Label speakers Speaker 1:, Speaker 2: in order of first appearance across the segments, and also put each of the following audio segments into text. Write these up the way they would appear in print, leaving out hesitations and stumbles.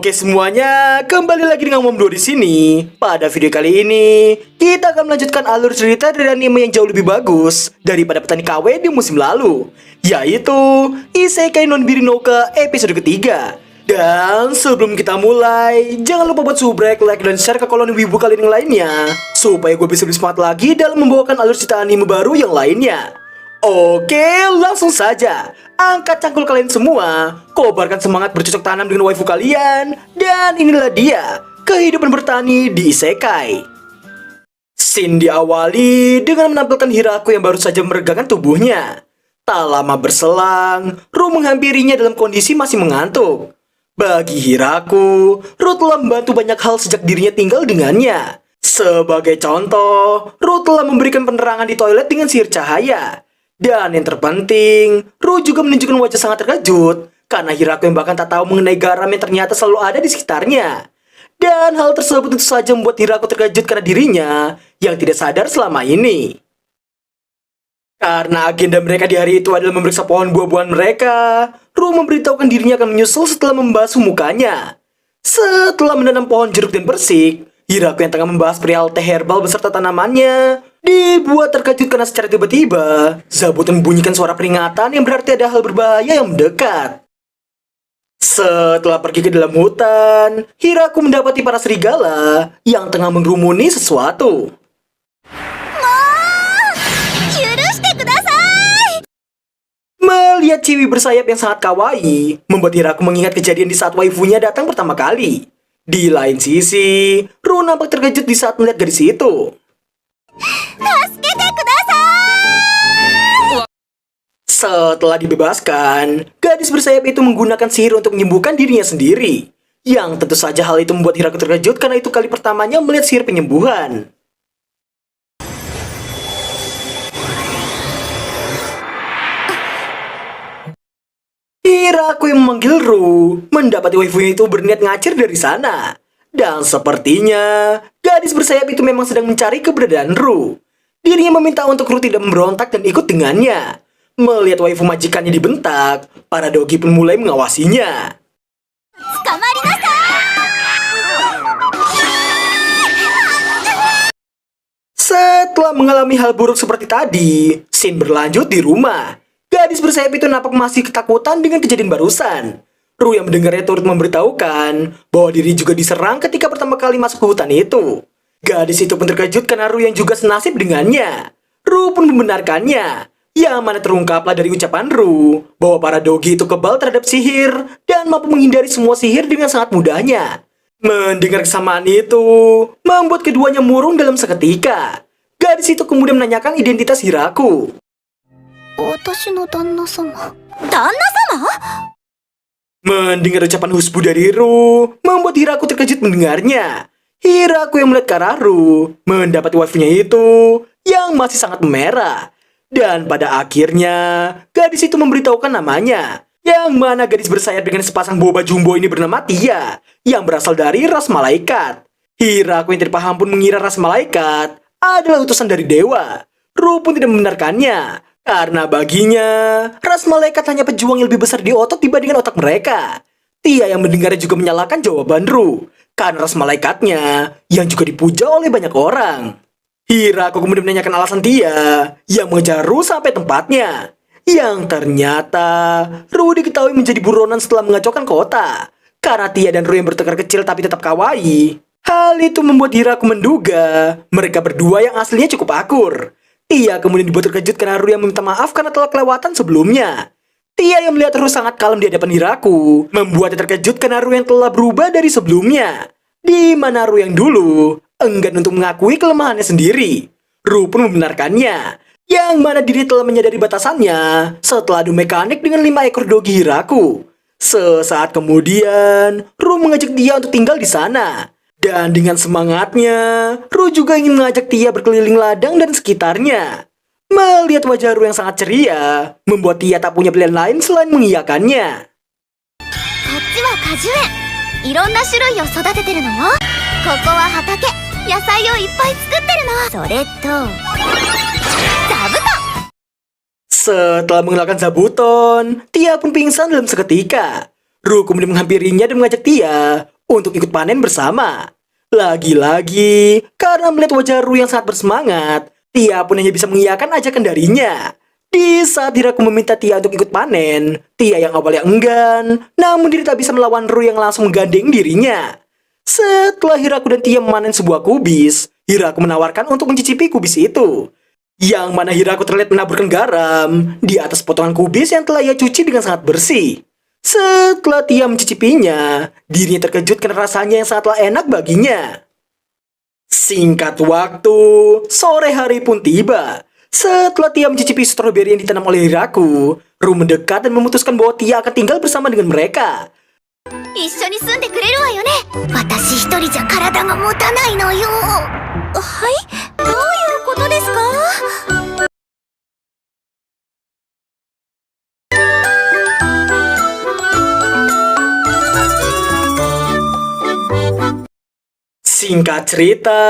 Speaker 1: Oke semuanya, kembali lagi dengan Mom 2 di sini. Pada video kali ini, kita akan melanjutkan alur cerita dari anime yang jauh lebih bagus daripada Petani KW di musim lalu, yaitu Isekai non Birinouka episode ketiga. Dan sebelum kita mulai, jangan lupa buat subrek, like, dan share ke koloni wibu kalian yang lainnya, supaya gue bisa lebih semangat lagi dalam membawakan alur cerita anime baru yang lainnya. Oke, langsung saja. Angkat cangkul kalian semua, kobarkan semangat bercocok tanam dengan waifu kalian. Dan inilah dia, kehidupan bertani di Isekai. Scene diawali dengan menampilkan Hiraku yang baru saja meregangkan tubuhnya. Tak lama berselang, Ru menghampirinya dalam kondisi masih mengantuk. Bagi Hiraku, Ru telah membantu banyak hal sejak dirinya tinggal dengannya. Sebagai contoh, Ru telah memberikan penerangan di toilet dengan sihir cahaya. Dan yang terpenting, Ru juga menunjukkan wajah sangat terkejut karena Hiraku yang bahkan tak tahu mengenai garam yang ternyata selalu ada di sekitarnya. Dan hal tersebut tentu saja membuat Hiraku terkejut karena dirinya yang tidak sadar selama ini. Karena agenda mereka di hari itu adalah memeriksa pohon buah-buahan mereka, Ru memberitahukan dirinya akan menyusul setelah membasuh mukanya. Setelah menanam pohon jeruk dan persik, Hiraku yang tengah membahas perihal teh herbal beserta tanamannya dibuat terkejut karena secara tiba-tiba Zabut membunyikan suara peringatan yang berarti ada hal berbahaya yang mendekat. Setelah pergi ke dalam hutan, Hiraku mendapati para serigala yang tengah mengerumuni sesuatu. Melihat Ciwi bersayap yang sangat kawaii, membuat Hiraku mengingat kejadian di saat waifunya datang pertama kali. Di lain sisi, Ru nampak terkejut di saat melihat gadis itu. Setelah dibebaskan, gadis bersayap itu menggunakan sihir untuk menyembuhkan dirinya sendiri. Yang tentu saja hal itu membuat Hiraku terkejut karena itu kali pertamanya melihat sihir penyembuhan. Hiraku yang memanggil Ru mendapati waifunya itu berniat ngacir dari sana. Dan sepertinya gadis bersayap itu memang sedang mencari keberadaan Ru. Dirinya meminta untuk Ru tidak memberontak dan ikut dengannya. Melihat waifu majikannya dibentak, para dogi pun mulai mengawasinya. Setelah mengalami hal buruk seperti tadi, scene berlanjut di rumah. Gadis bersayap itu nampak masih ketakutan dengan kejadian barusan. Ru yang mendengarnya turut memberitahukan bahwa diri juga diserang ketika pertama kali masuk ke hutan itu. Gadis itu pun terkejut karena Ru yang juga senasib dengannya. Ru pun membenarkannya. Yang mana terungkaplah dari ucapan Ru bahwa para dogi itu kebal terhadap sihir dan mampu menghindari semua sihir dengan sangat mudahnya. Mendengar kesamaan itu membuat keduanya murung dalam seketika. Gadis itu kemudian menanyakan identitas Hiraku. Mendengar ucapan husbu dari Ru membuat Hiraku terkejut mendengarnya. Hiraku yang melihat ke arah Ru mendapati waifunya itu yang masih sangat memerah. Dan pada akhirnya gadis itu memberitahukan namanya, yang mana gadis bersayap dengan sepasang boba jumbo ini bernama Tia, yang berasal dari ras malaikat. Hiraku yang tidak paham pun mengira ras malaikat adalah utusan dari dewa. Ru pun tidak membenarkannya, karena baginya ras malaikat hanya pejuang yang lebih besar di otot dibandingkan otak mereka. Tia yang mendengarnya juga menyalahkan jawaban Ru, karena ras malaikatnya yang juga dipuja oleh banyak orang. Hiraku kemudian menanyakan alasan Tia yang mengejar Ru sampai tempatnya. Yang ternyata Ru diketahui menjadi buronan setelah mengacaukan kota. Karena Tia dan Ru yang bertengkar kecil tapi tetap kawaii. Hal itu membuat Hiraku menduga mereka berdua yang aslinya cukup akur. Tia kemudian dibuat terkejut karena Ru yang meminta maaf karena telah kelewatan sebelumnya. Tia yang melihat Ru sangat kalem di hadapan Hiraku membuatnya terkejut karena Ru yang telah berubah dari sebelumnya. Di mana Ru yang dulu enggan untuk mengakui kelemahannya sendiri. Ru pun membenarkannya, yang mana diri telah menyadari batasannya setelah adu mekanik dengan 5 ekor dogi Hiraku. Sesaat kemudian, Ru mengajak dia untuk tinggal di sana. Dan dengan semangatnya, Ru juga ingin mengajak Tia berkeliling ladang dan sekitarnya. Melihat wajah Ru yang sangat ceria, membuat Tia tak punya pilihan lain selain mengiyakannya. Setelah mengenalkan Zabuton, Tia pun pingsan dalam seketika. Ru kemudian menghampirinya dan mengajak Tia untuk ikut panen bersama. Lagi-lagi, karena melihat wajah Ru yang sangat bersemangat, Tia pun hanya bisa mengiyakan ajakan darinya. Di saat Hiraku meminta Tia untuk ikut panen, Tia yang awalnya enggan, namun dia tak bisa melawan Ru yang langsung menggandeng dirinya. Setelah Hiraku dan Tia memanen sebuah kubis, Hiraku menawarkan untuk mencicipi kubis itu. Yang mana Hiraku terlihat menaburkan garam di atas potongan kubis yang telah ia cuci dengan sangat bersih. Setelah Tia mencicipinya, dirinya terkejut karena rasanya yang sangatlah enak baginya. Singkat waktu, sore hari pun tiba. Setelah Tia mencicipi stroberi yang ditanam oleh Hiraku, Ru mendekat dan memutuskan bahwa Tia akan tinggal bersama dengan mereka.
Speaker 2: 一緒に住んでくれるわよね。私一人じゃ体が持たないのよ。はい、どういうことですか？
Speaker 1: Singkat cerita,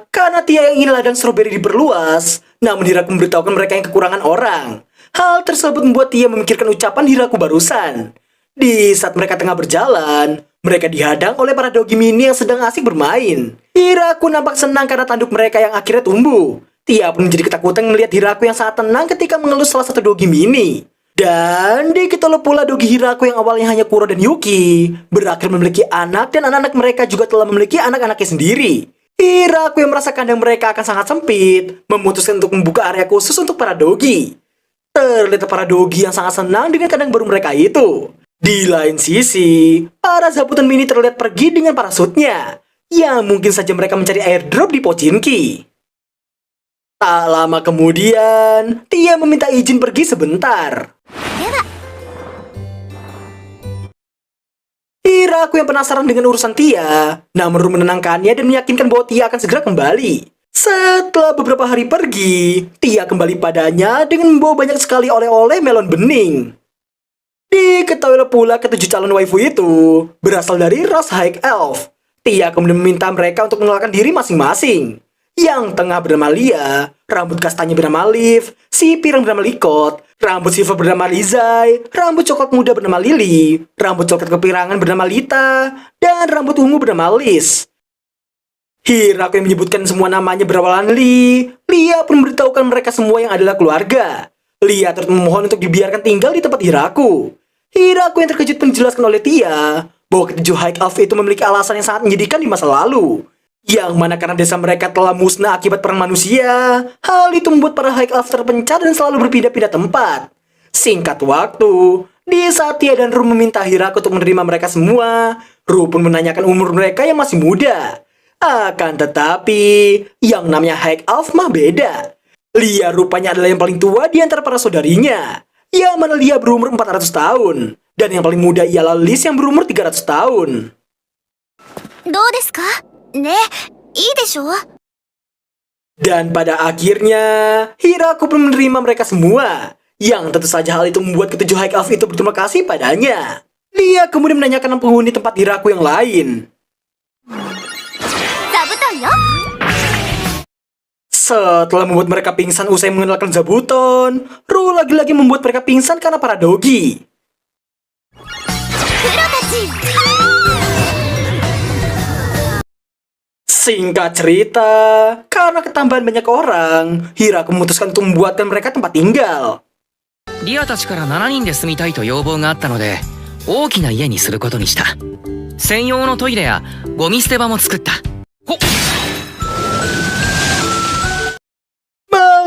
Speaker 1: karena Tia yang ingin ladang stroberi diperluas, namun Hiraku memberitahukan mereka yang kekurangan orang. Hal tersebut membuat Tia memikirkan ucapan Hiraku barusan. Di saat mereka tengah berjalan, mereka dihadang oleh para dogi mini yang sedang asik bermain. Hiraku nampak senang karena tanduk mereka yang akhirnya tumbuh. Tia pun menjadi ketakutan melihat Hiraku yang sangat tenang ketika mengelus salah satu dogi mini. Dan diketahui pula dogi Hiraku yang awalnya hanya Kuro dan Yuki berakhir memiliki anak, dan anak-anak mereka juga telah memiliki anak-anaknya sendiri. Hiraku yang merasa kandang mereka akan sangat sempit memutuskan untuk membuka area khusus untuk para dogi. Terlihat para dogi yang sangat senang dengan kandang baru mereka itu. Di lain sisi, para zabuton mini terlihat pergi dengan parasutnya, yang mungkin saja mereka mencari airdrop di Pochinki. Tak lama kemudian, Tia meminta izin pergi sebentar. Hiraku yang penasaran dengan urusan Tia, namun Ru menenangkannya dan meyakinkan bahwa Tia akan segera kembali. Setelah beberapa hari pergi, Tia kembali padanya dengan membawa banyak sekali oleh-oleh melon bening. Diketahui pula ketujuh calon waifu itu berasal dari ras High Elf. Tia kemudian meminta mereka untuk mengenalkan diri masing-masing. Yang tengah bernama Lia, rambut kastanya bernama Liv, si pirang bernama Likot, rambut silver bernama Lizai, rambut coklat muda bernama Lily, rambut coklat kepirangan bernama Lita, dan rambut ungu bernama Liz. Hiraku yang menyebutkan semua namanya berawalan Li. Lia pun memberitahukan mereka semua yang adalah keluarga. Lia terus memohon untuk dibiarkan tinggal di tempat Hiraku. Hiraku yang terkejut pun dijelaskan oleh Tia bahwa ketujuh High Elf itu memiliki alasan yang sangat menyedihkan di masa lalu. Yang mana karena desa mereka telah musnah akibat perang manusia, hal itu membuat para High Elf terpencar dan selalu berpindah-pindah tempat. Singkat waktu, di saat Tia dan Ru meminta Hiraku untuk menerima mereka semua, Ru pun menanyakan umur mereka yang masih muda. Akan tetapi, yang namanya High Elf mah beda. Lia rupanya adalah yang paling tua di antara para saudarinya, yang mana Lia berumur 400 tahun, dan yang paling muda ialah Liz yang berumur 300 tahun.
Speaker 2: どうですか？ね、いいでしょ？
Speaker 1: Dan pada akhirnya, Hiraku pun menerima mereka semua, yang tentu saja hal itu membuat ketujuh High Elf itu berterima kasih padanya. Lia kemudian menanyakan penghuni tempat Hiraku yang lain.
Speaker 2: 座布団よ。
Speaker 1: Setelah membuat mereka pingsan usai mengenalkan Zabuton, Ru lagi-lagi membuat mereka pingsan karena para dogi.
Speaker 2: プロたち。
Speaker 1: Singkat cerita, karena ketambahan banyak orang, Hiraku memutuskan untuk membuatkan mereka tempat tinggal.
Speaker 3: リアたちから7人で住みたいと要望があったので、大きな家にすることにした。専用のトイレやゴミ捨て場も作った。ほっ。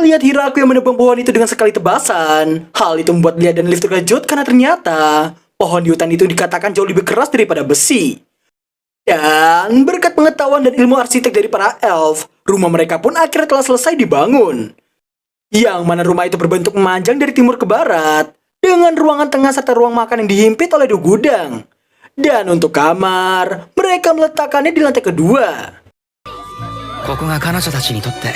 Speaker 1: Melihat Hiraku yang menebang pohon itu dengan sekali tebasan, hal itu membuat Lia dan Liv terkejut karena ternyata pohon di hutan itu dikatakan jauh lebih keras daripada besi. Dan berkat pengetahuan dan ilmu arsitek dari para elf, rumah mereka pun akhirnya telah selesai dibangun. Yang mana rumah itu berbentuk memanjang dari timur ke barat, dengan ruangan tengah serta ruang makan yang dihimpit oleh 2 gudang. Dan untuk kamar, mereka meletakkannya di lantai kedua.
Speaker 3: ここが彼女たちにとって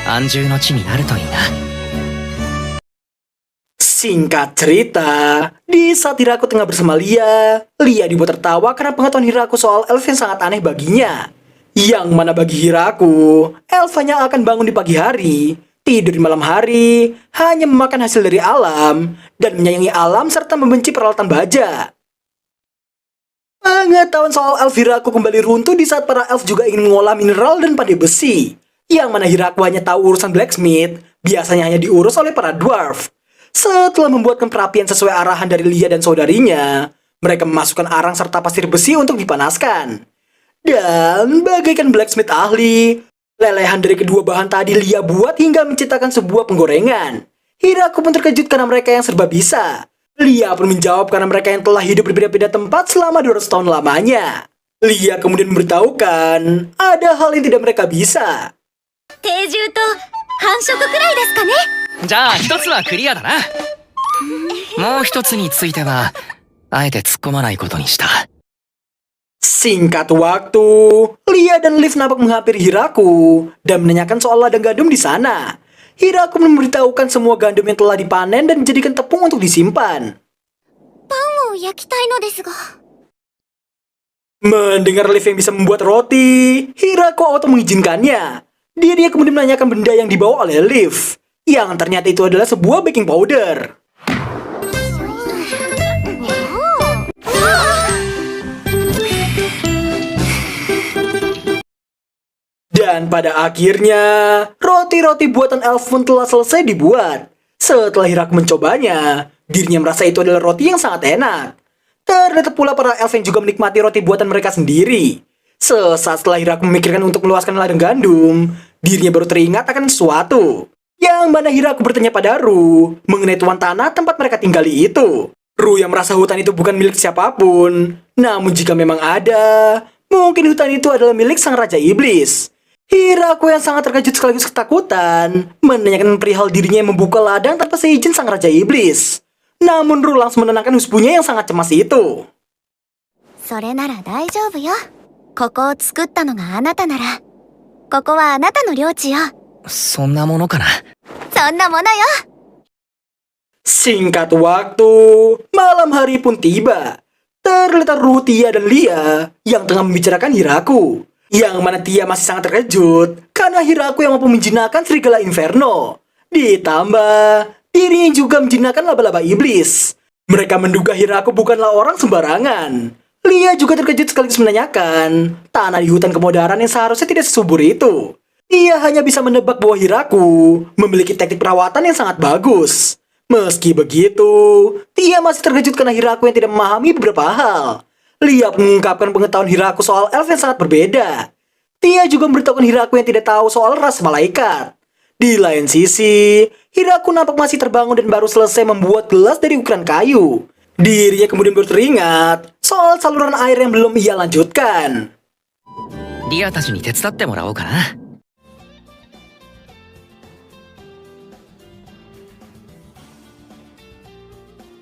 Speaker 3: 安住の地になるといいな。
Speaker 1: Singkat cerita, di saat Hiraku tengah bersama Lia, Lia dibuat tertawa karena pengetahuan Hiraku soal elf yang sangat aneh baginya. Yang mana bagi Hiraku, elf hanya akan bangun di pagi hari, tidur di malam hari, hanya memakan hasil dari alam, dan menyayangi alam serta membenci peralatan baja. Pengetahuan soal elf Hiraku kembali runtuh di saat para elf juga ingin mengolah mineral dan pandai besi. Yang mana Hiraku hanya tahu urusan blacksmith, biasanya hanya diurus oleh para dwarf. Setelah membuatkan perapian sesuai arahan dari Lia dan saudarinya, mereka memasukkan arang serta pasir besi untuk dipanaskan. Dan bagaikan blacksmith ahli, lelehan dari kedua bahan tadi Lia buat hingga menciptakan sebuah penggorengan. Hiraku pun terkejut karena mereka yang serba bisa. Lia pun menjawab karena mereka yang telah hidup berbeda-beda tempat selama 200 tahun lamanya. Lia kemudian memberitahukan ada hal yang tidak mereka bisa.
Speaker 2: 定住と繁殖くらいですかね。
Speaker 3: じゃあ一つはクリアだな。もう一つについてはあえて突っ込まないことにした。
Speaker 1: Singkat waktu, Lia dan Liv nampak menghampiri Hiraku dan menanyakan soal ladang gandum di sana. Hiraku memberitahukan semua gandum yang telah dipanen dan dijadikan tepung untuk disimpan.
Speaker 2: パンを焼きたいのですが。
Speaker 1: Mendengar Liv yang bisa membuat roti, Hiraku auto mengizinkannya. Dia kemudian menanyakan benda yang dibawa oleh Liv, yang ternyata itu adalah sebuah baking powder. Dan pada akhirnya, roti-roti buatan elf pun telah selesai dibuat. Setelah Hiraku mencobanya, dirinya merasa itu adalah roti yang sangat enak. Ternyata pula para elf yang juga menikmati roti buatan mereka sendiri. Sesaat setelah Hiraku memikirkan untuk meluaskan ladang gandum, dirinya baru teringat akan sesuatu. Yang mana Hiraku bertanya pada Ru mengenai tuan tanah tempat mereka tinggali itu. Ru yang merasa hutan itu bukan milik siapapun. Namun jika memang ada, mungkin hutan itu adalah milik sang Raja Iblis. Hiraku yang sangat terkejut sekaligus ketakutan menanyakan perihal dirinya yang membuka ladang tanpa seizin sang Raja Iblis. Namun Ru langsung menenangkan husbunya yang sangat cemas itu.
Speaker 2: それなら大丈夫よ。ここを作ったのがあなたなら、ここはあなたの領地よ。
Speaker 3: そんなものかな。
Speaker 2: そんなものよ。
Speaker 1: Singkat waktu, malam hari pun tiba. Terletak Ru, Tia, dan Lia yang tengah membicarakan Hiraku. Yang mana Tia masih sangat terkejut karena Hiraku yang mampu menjinakkan serigala inferno. Ditambah, dirinya juga menjinakkan laba-laba iblis. Mereka menduga Hiraku bukanlah orang sembarangan. Lia juga terkejut sekaligus menanyakan tanah di hutan kemodaran yang seharusnya tidak sesubur itu. Dia hanya bisa menebak bahwa Hiraku memiliki teknik perawatan yang sangat bagus. Meski begitu, Tia masih terkejut karena Hiraku yang tidak memahami beberapa hal. Lia mengungkapkan pengetahuan Hiraku soal elf yang sangat berbeda. Tia juga memberitahukan Hiraku yang tidak tahu soal ras malaikat. Di lain sisi, Hiraku nampak masih terbangun dan baru selesai membuat gelas dari ukuran kayu. Dirinya kemudian baru teringat soal saluran air yang belum ia lanjutkan.
Speaker 3: リアたちに手伝ってもらおうかな。